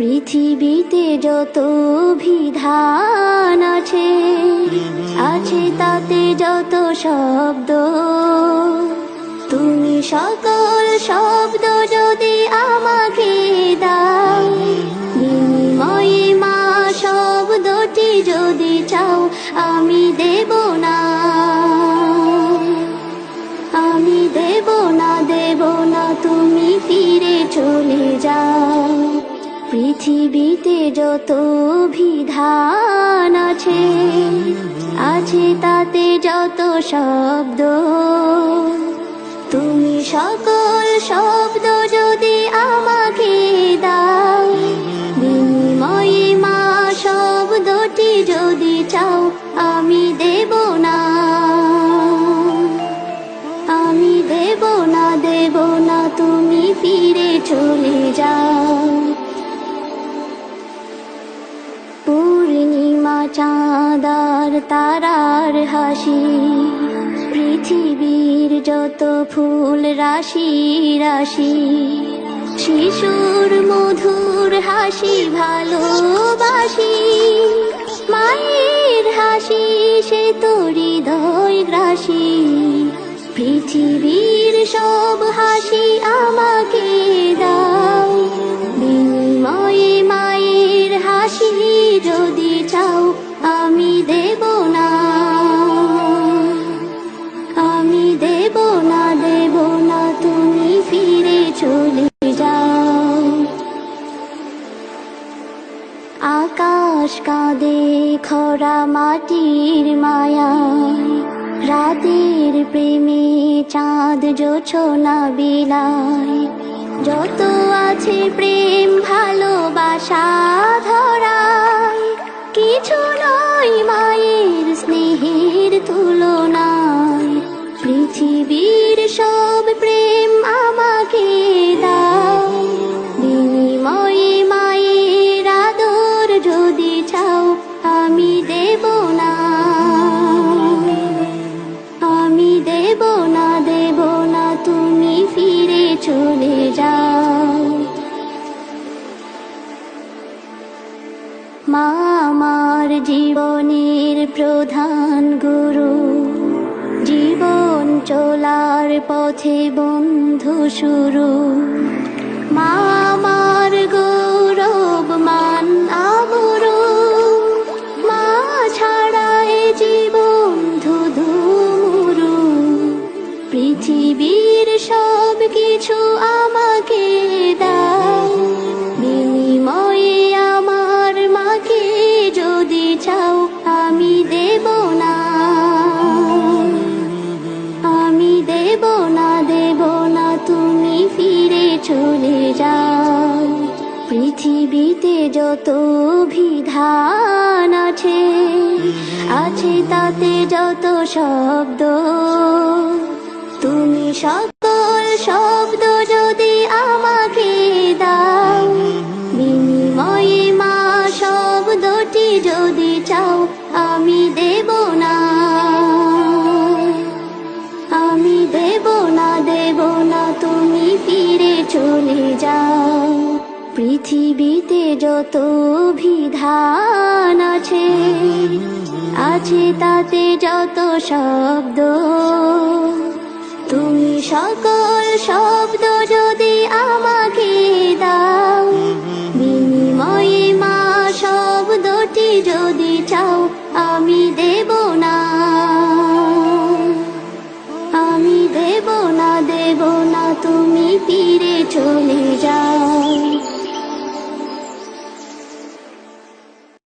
পৃথিবীতে যত বিধান আছে, আছে তাতে যত শব্দ, তুমি সকল শব্দ যদি আমাকে দাও, বিনিময়ে মা শব্দটি যদি চাও, আমি দেব না, আমি দেব না, দেব না, তুমি ফিরে চলে যাও। পৃথিবীতে যত বিধান আছে, আছে তাতে যত শব্দ, তুমি সকল শব্দ যদি আমাকে দাও, বিনিময়ে মা শব্দটি যদি চাও, আমি দেব না, আমি দেব না, দেব না, তুমি ফিরে চলে যাও। পূর্ণিমা চাঁদার তারার হাসি, পৃথিবীর যত ফুল রাশি রাশি, শিশুর মধুর হাসি ভালোবাসি, মায়ের হাসি সে তো হৃদয় গ্রাসী, পৃথিবীর সব হাসি আমাকে দাও, বিনিময়ে মায়ের হাসি যদি চাও, আমি দেব না, আমি দেব না, দেব না, তুমি ফিরে চলে যাও। আকাশ কাঁদে খরা মাটির মায়ায়, রাতের প্রেমে চাঁদ জোছনা বিলায়, যত আছে প্রেম ভালোবাসা ধরায়, কিছু নয় মায়ের স্নেহের তুলনায়, পৃথিবীর সব প্রেম আমাকে দাও, বিনিময়ে মায়ের আদর যদি চাও, আমি দেব না, আমি দেব না, দেব না, তুমি ফিরে চলে যাও। মা আমার জীবনের প্রধান গুরু, জীবন চলার পথে বন্ধু শুরু, মা আমার গৌরব মান আবরু, মা ছাড়া এ জীবন ধুধু মুরু, পৃথিবীর সব কিছু আমাকে দাও, বিনিময়ে আমার মাকে যদি চাও, আমি দেব না, আমি দেব না, দেব না, তুমি ফিরে চলে যাও। পৃথিবীতে যত বিধান আছে, আছে তাতে যত শব্দ, তুমি সকল শব্দ যদি আমাকে দাও, বিনিময়ে মা শব্দটি যদি চাও, আমি দেব না, আমি দেব না, দেব না, তুমি ফিরে চলে যাও। পৃথিবীতে যত বিধান আছে, আছে তাতে যত শব্দ, তুমি সকল শব্দ যদি আমাকে দাও, বিনিময়ে মা শব্দটি যদি চাও, আমি দেব না, আমি দেব না, দেব না, তুমি ফিরে চলে যাও।